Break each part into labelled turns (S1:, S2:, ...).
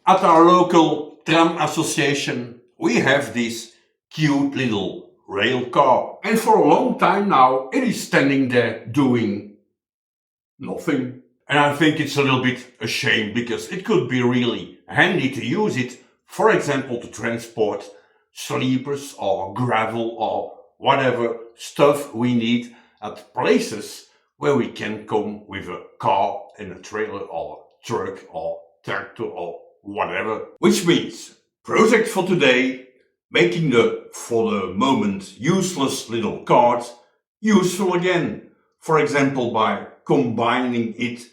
S1: At our local tram association, we have this cute little rail car. And for a long time now, it is standing there doing nothing. And I think it's a little bit a shame because it could be really handy to use it, for example, to transport sleepers or gravel or whatever stuff we need at places where we can come with a car and a trailer or a truck or tractor or whatever. Which means, project for today, making the, for the moment, useless little cart useful again. For example, by combining it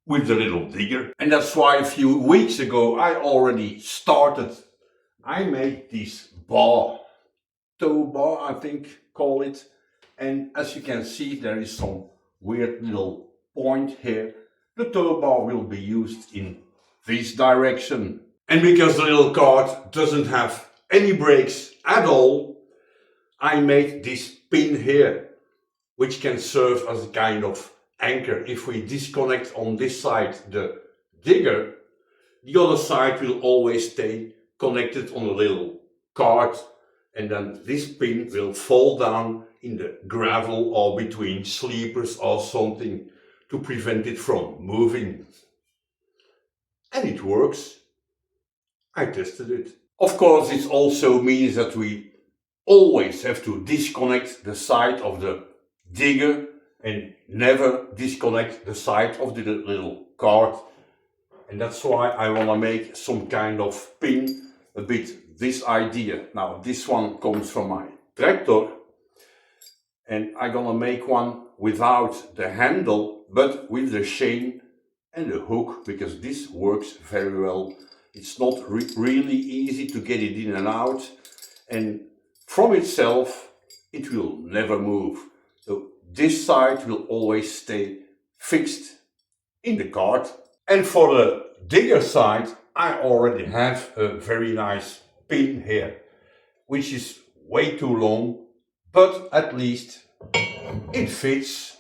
S1: with the little digger. And that's why a few weeks ago I already started. I made this bar, tow bar I think call it. And as you can see, there is some weird little point here. The tow bar will be used in this direction. And because the little cart doesn't have any brakes at all, I made this pin here, which can serve as a kind of anchor. If we disconnect on this side the digger, the other side will always stay connected on a little cart, and then this pin will fall down in the gravel or between sleepers or something to prevent it from moving. And it works. I tested it. Of course, it also means that we always have to disconnect the side of the digger and never disconnect the side of the little cart. And that's why I want to make some kind of pin, a bit this idea. Now this one comes from my tractor, and I'm gonna make one without the handle but with the chain and the hook, because this works very well. It's not really easy to get it in and out, and from itself it will never move. So this side will always stay fixed in the cart. And for the digger side, I already have a very nice pin here, which is way too long, but at least it fits.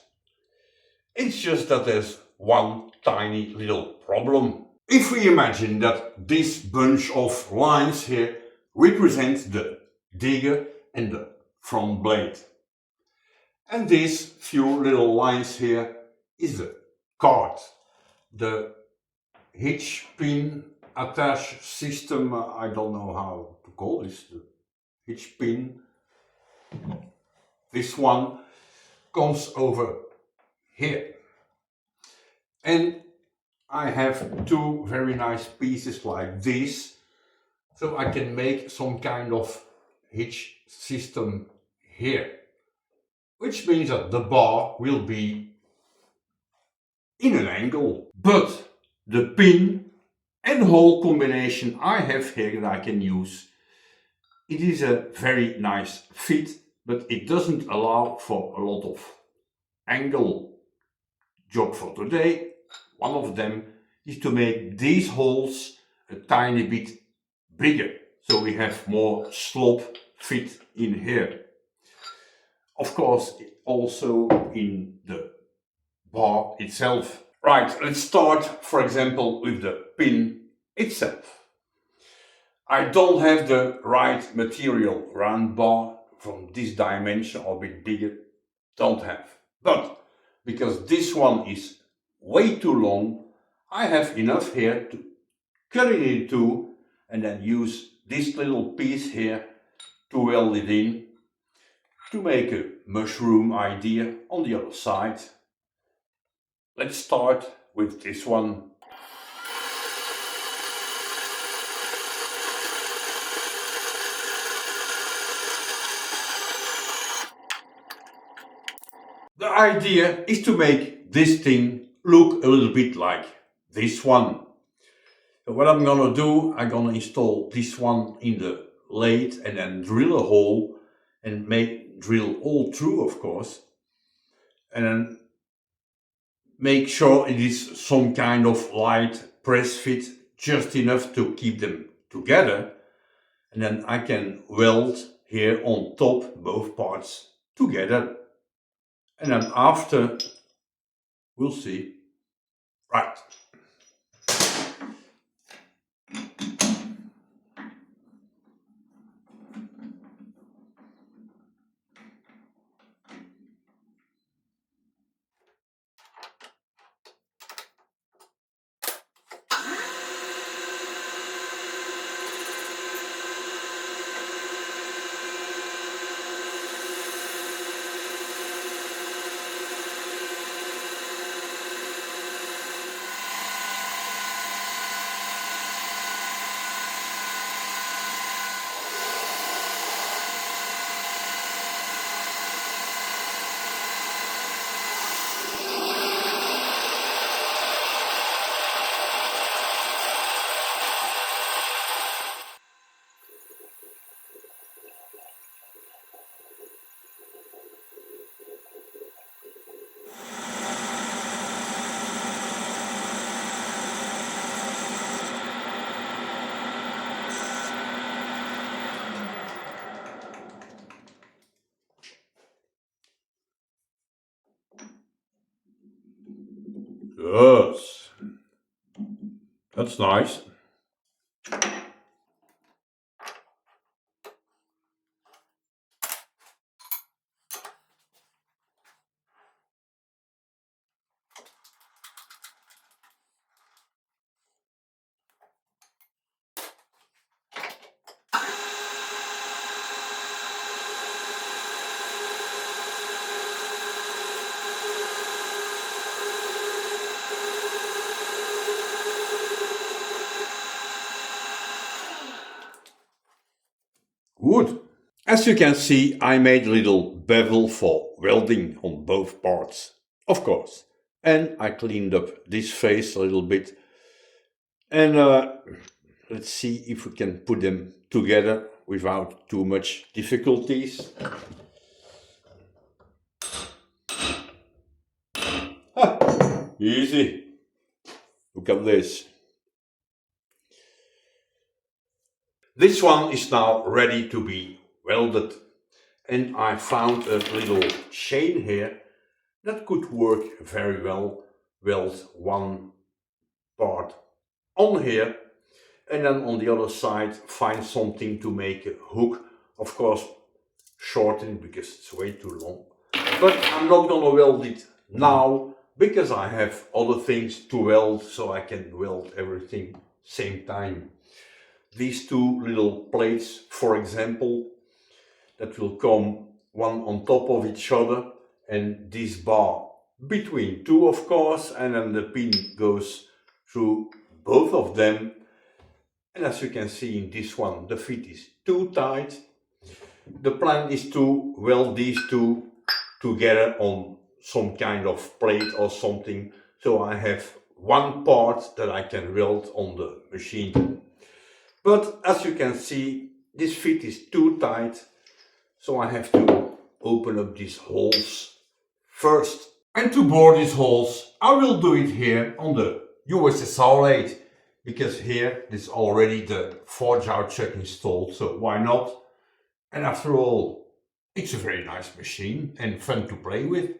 S1: It's just that there's one tiny little problem. If we imagine that this bunch of lines here represent the digger and the front blade, and these few little lines here is the cart, the hitch pin attach system, I don't know how to call this, the hitch pin. This one comes over here. And I have two very nice pieces like this, so I can make some kind of hitch system here, which means that the bar will be in an angle. But the pin and hole combination I have here that I can use, it is a very nice fit, but it doesn't allow for a lot of angle. Job for today, one of them is to make these holes a tiny bit bigger, so we have more slop fit in here. Of course, also in the bar itself. Right, let's start, for example, with the pin itself. I don't have the right material, round bar from this dimension or a bit bigger, don't have. But because this one is way too long, I have enough here to cut it in two and then use this little piece here to weld it in to make a mushroom idea on the other side. Let's start with this one. The idea is to make this thing look a little bit like this one. So what I'm gonna do, I'm gonna install this one in the lathe and then drill a hole and drill all through, of course, and then make sure it is some kind of light press fit, just enough to keep them together, and then I can weld here on top both parts together. And then after, we'll see. Right. Yes, that's nice. Good. As you can see, I made a little bevel for welding on both parts, of course. And I cleaned up this face a little bit. And let's see if we can put them together without too much difficulties. Easy. Look at this. This one is now ready to be welded. And I found a little chain here that could work very well. Weld one part on here, and then on the other side find something to make a hook. Of course, shorten because it's way too long. But I'm not gonna weld it now because I have other things to weld, so I can weld everything same time. These two little plates, for example, that will come one on top of each other, and this bar between two, of course, and then the pin goes through both of them. And as you can see in this one, the fit is too tight. The plan is to weld these two together on some kind of plate or something, so I have one part that I can weld on the machine. But as you can see, this fit is too tight, so I have to open up these holes first. And to bore these holes, I will do it here on the USSR lathe, because here is already the forge out chuck installed, so why not? And after all, it's a very nice machine and fun to play with.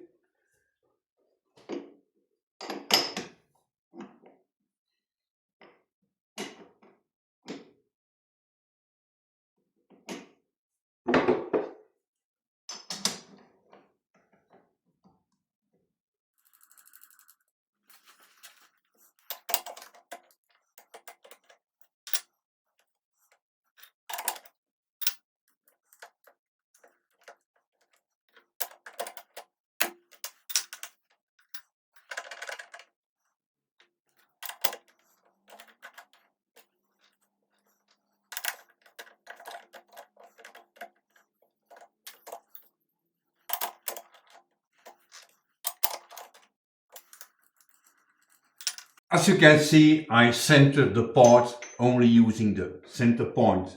S1: As you can see, I centered the part only using the center point.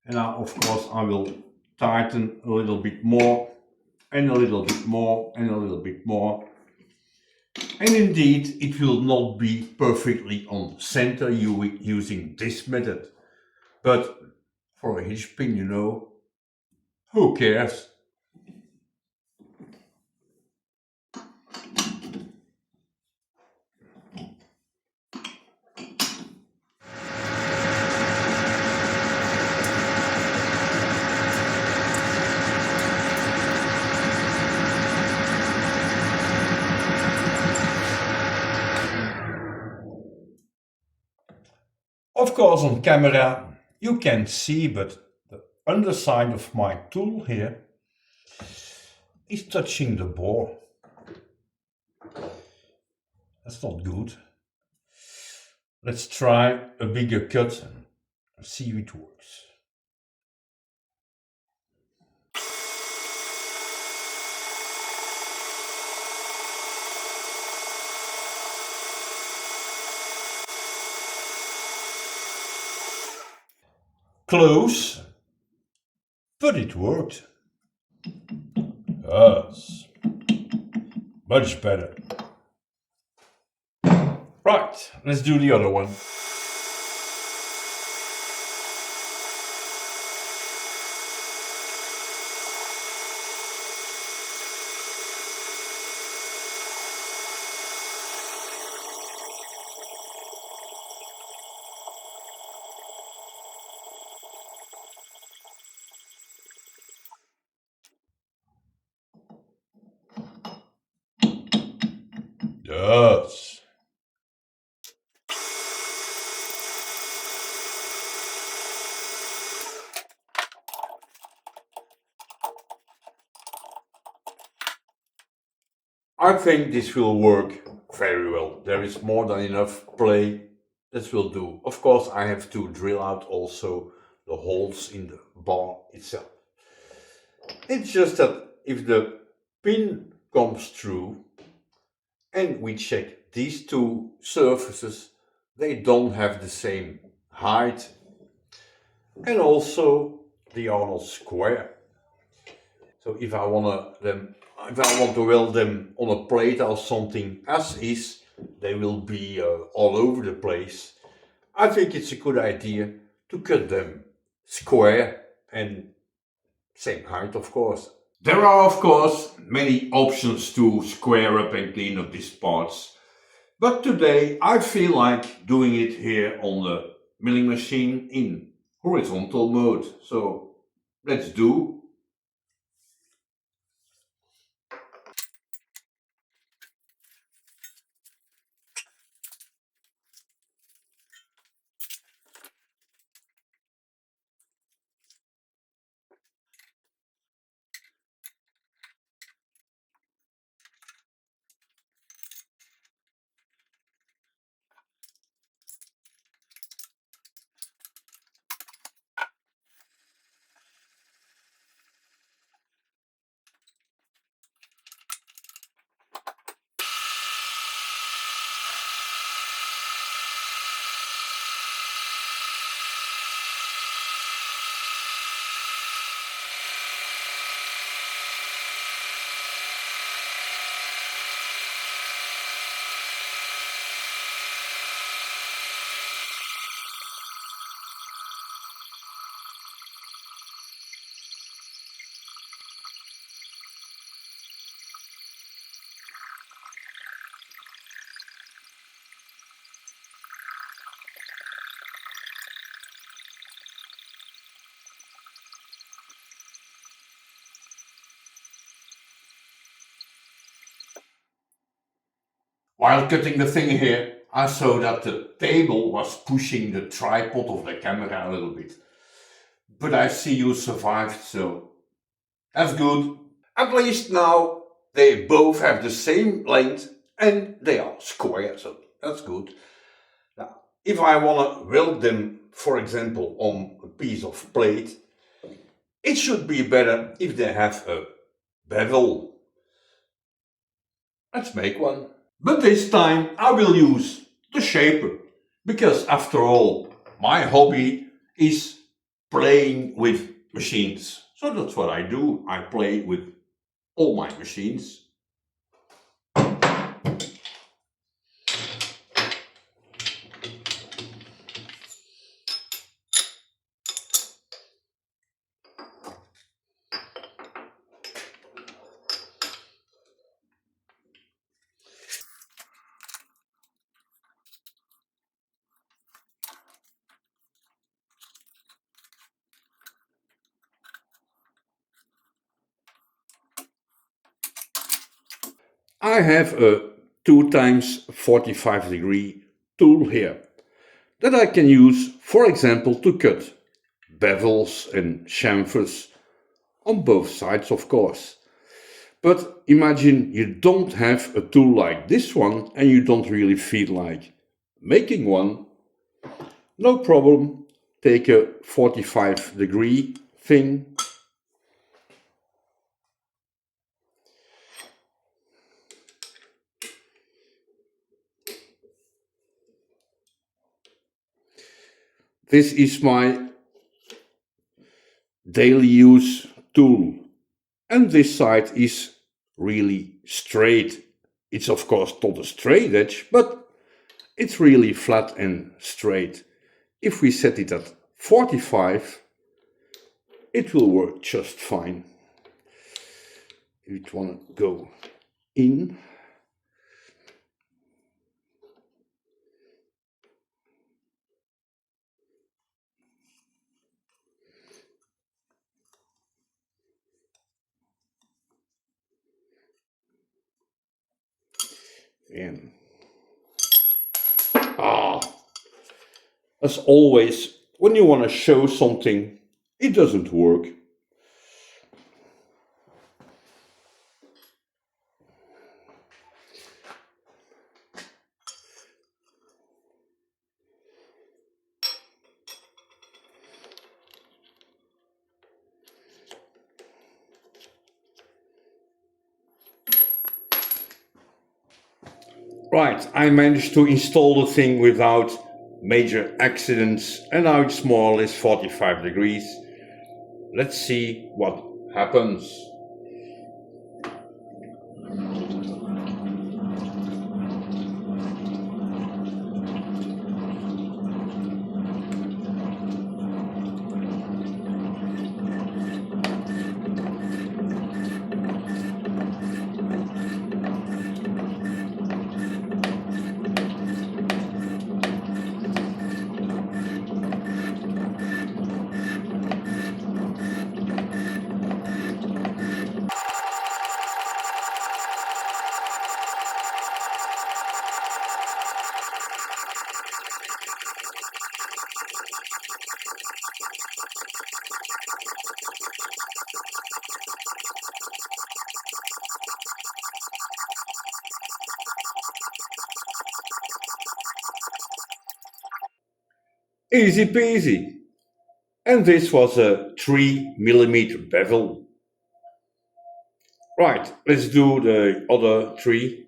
S1: And now, of course, I will tighten a little bit more, and a little bit more, and a little bit more. And indeed, it will not be perfectly on center using this method. But for a hitch pin, you know, who cares? Of course, on camera you can see, but the underside of my tool here is touching the bore. That's not good. Let's try a bigger cut and see if it works. Close, but it worked. Yes, much better. Right, let's do the other one. I think this will work very well. There is more than enough play. This will do. Of course, I have to drill out also the holes in the bar itself. It's just that if the pin comes through and we check these two surfaces, they don't have the same height and also they are not square. So if I want to weld them on a plate or something as is, they will be all over the place. I think it's a good idea to cut them square and same height, of course. There are, of course, many options to square up and clean up these parts. But today I feel like doing it here on the milling machine in horizontal mode. So let's do. While cutting the thing here, I saw that the table was pushing the tripod of the camera a little bit. But I see you survived, so that's good. At least now they both have the same length and they are square, so that's good. Now, if I want to weld them, for example, on a piece of plate, it should be better if they have a bevel. Let's make one. But this time I will use the shaper, because after all, my hobby is playing with machines. So that's what I do. I play with all my machines. I have a 2 times 45-degree tool here that I can use, for example, to cut bevels and chamfers on both sides, of course. But imagine you don't have a tool like this one and you don't really feel like making one. No problem, take a 45-degree thing. This is my daily use tool. And this side is really straight. It's of course not a straight edge, but it's really flat and straight. If we set it at 45, it will work just fine. If you want to go in, and as always, when you want to show something, it doesn't work. Right, I managed to install the thing without major accidents, and now it's more or less 45 degrees. Let's see what happens. Easy peasy. And this was a 3mm bevel. Right, let's do the other 3.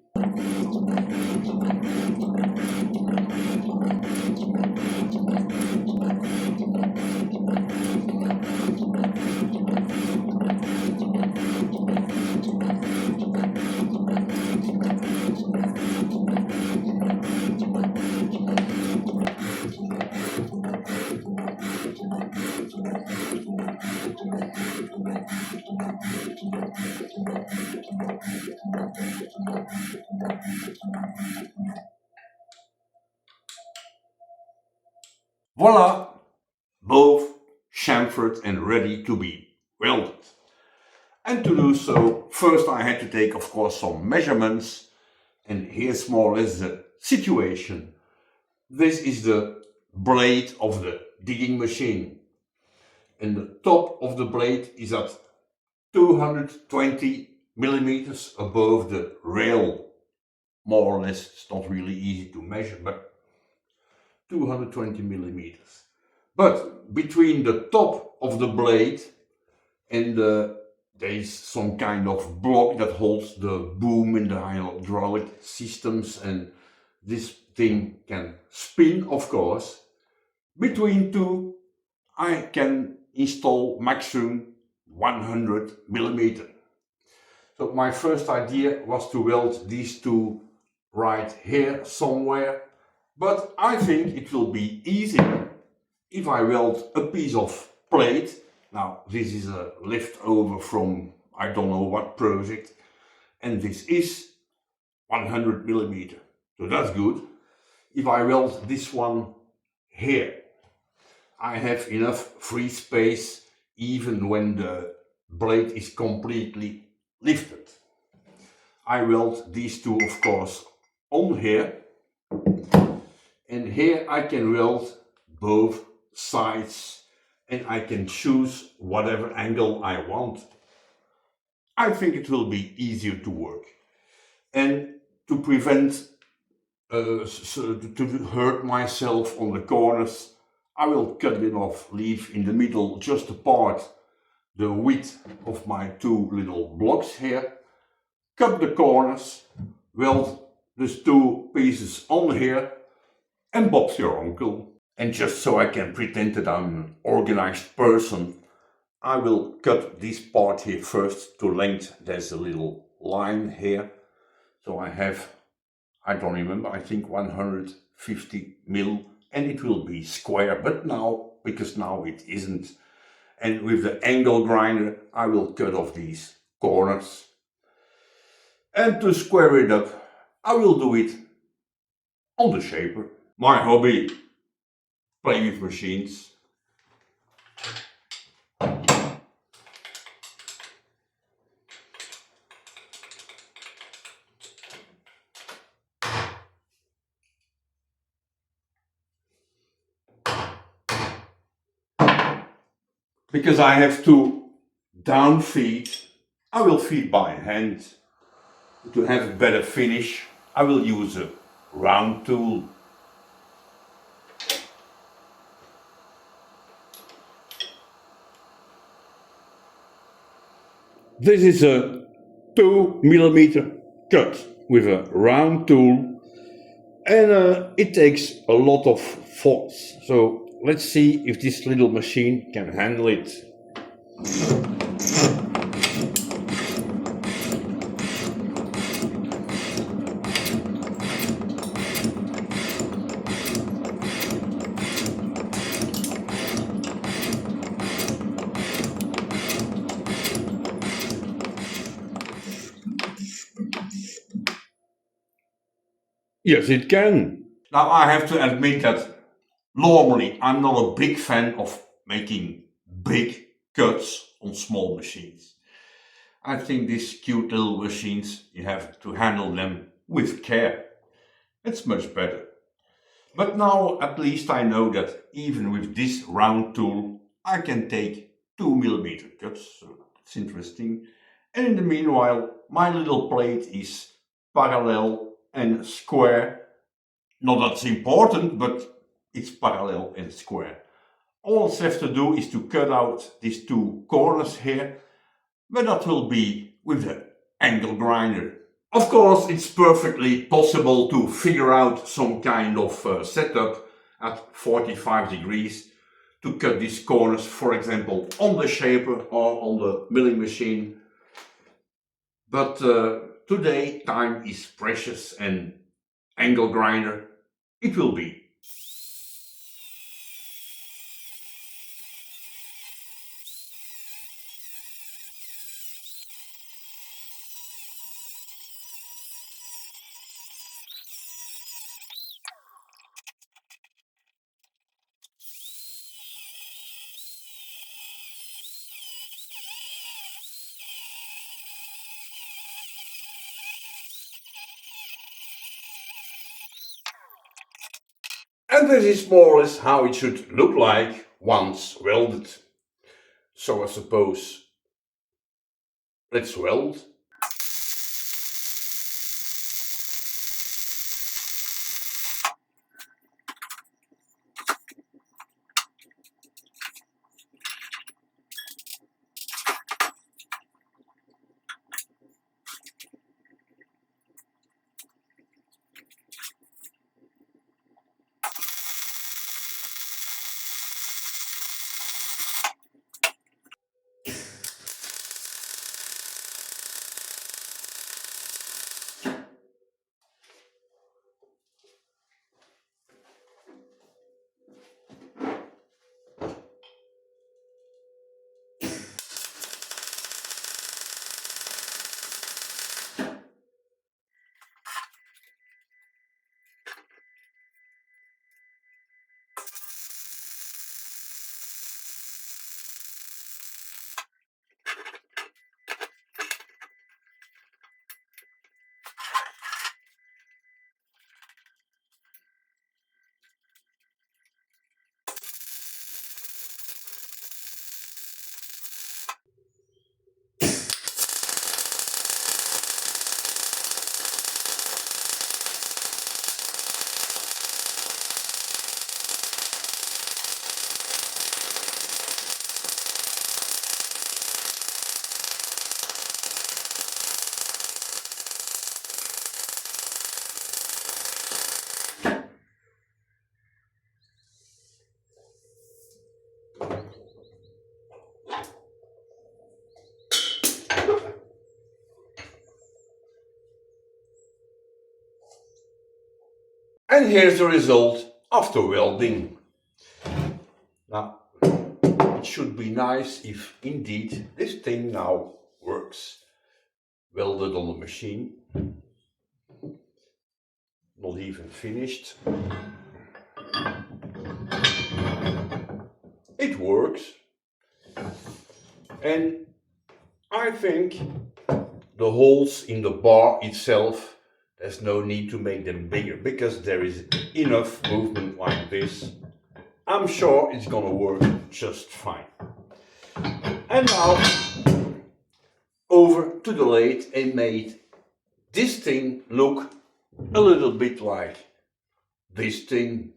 S1: Voila! Both chamfered and ready to be welded. And to do so, first I had to take, of course, some measurements. And here's more or less the situation. This is the blade of the digging machine. And the top of the blade is at 220 millimeters above the rail. More or less, it's not really easy to measure, but 220 millimeters. But between the top of the blade and there is some kind of block that holds the boom in the hydraulic systems, and this thing can spin, of course. Between two, I can install maximum 100 millimeter. So my first idea was to weld these two right here somewhere, but I think it will be easier if I weld a piece of plate. Now this is a leftover from I don't know what project, and this is 100 millimeter, so that's good. If I weld this one here, I have enough free space even when the blade is completely lifted. I weld these two, of course, on here, and here I can weld both sides and I can choose whatever angle I want. I think it will be easier to work. And to prevent to hurt myself on the corners, I will cut it off, leave in the middle just the part, the width of my two little blocks here, cut the corners, weld these two pieces on here, and Bob's your uncle. And just so I can pretend that I'm an organized person, I will cut this part here first to length. There's a little line here. So I have, I don't remember, I think 150 mil, and it will be square, but now, because now it isn't. And with the angle grinder, I will cut off these corners. And to square it up, I will do it on the shaper. My hobby, play with machines. Because I have to down feed, I will feed by hand. To have a better finish, I will use a round tool. This is a 2mm cut with a round tool, And it takes a lot of force. So let's see if this little machine can handle it. Yes, it can. Now I have to admit that normally I'm not a big fan of making big cuts on small machines. I think these cute little machines, you have to handle them with care. It's much better. But now at least I know that even with this round tool I can take 2 mm cuts, so it's interesting. And in the meanwhile my little plate is parallel and square. Not that's important, but it's parallel and square. All I have to do is to cut out these two corners here, but that will be with the angle grinder. Of course, it's perfectly possible to figure out some kind of setup at 45 degrees to cut these corners, for example, on the shaper or on the milling machine. But today time is precious and angle grinder it will be. And this is more or less how it should look like once welded. So I suppose let's weld. And here's the result after welding. Now, it should be nice if indeed this thing now works. Welded on the machine. Not even finished. It works. And I think the holes in the bar itself, there's no need to make them bigger because there is enough movement like this. I'm sure it's gonna work just fine. And now over to the lathe and made this thing look a little bit like this thing.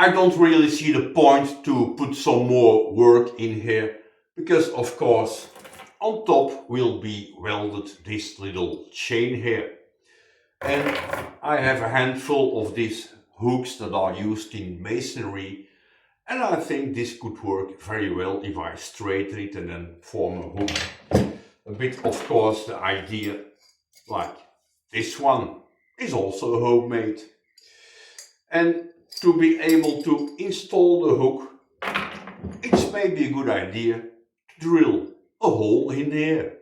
S1: I don't really see the point to put some more work in here, because of course on top will be welded this little chain here. And I have a handful of these hooks that are used in masonry, and I think this could work very well if I straighten it and then form a hook. A bit, of course, the idea, like this one, is also homemade. And to be able to install the hook, it's maybe a good idea to drill a hole in there.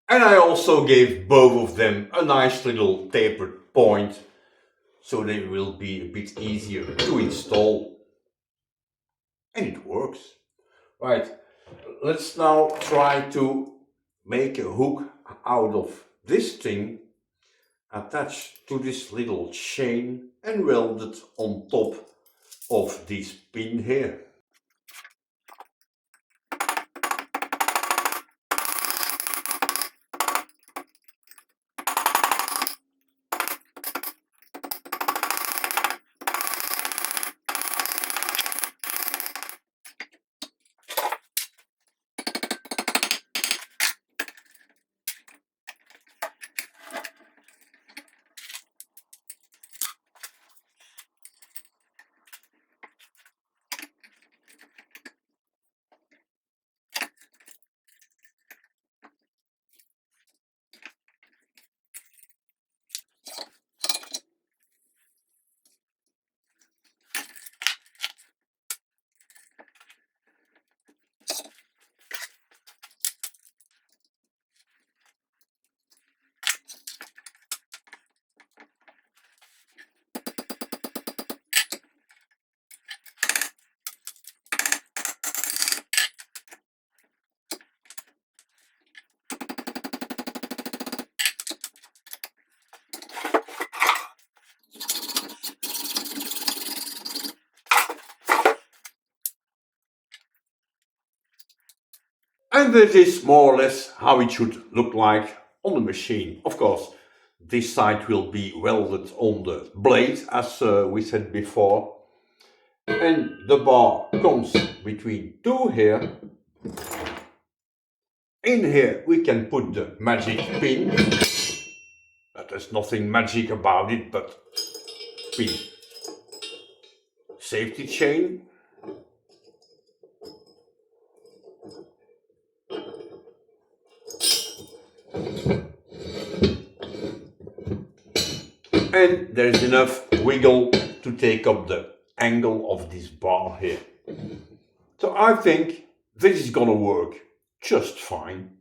S1: And I also gave both of them a nice little tapered point, so they will be a bit easier to install. And it works. Right, let's now try to make a hook out of this thing, attached to this little chain and welded on top of this pin here. And this is more or less how it should look like on the machine. Of course, this side will be welded on the blade, as we said before. And the bar comes between two here. In here we can put the magic pin. But there's nothing magic about it, but pin. Safety chain. And there's enough wiggle to take up the angle of this bar here. So I think this is gonna work just fine.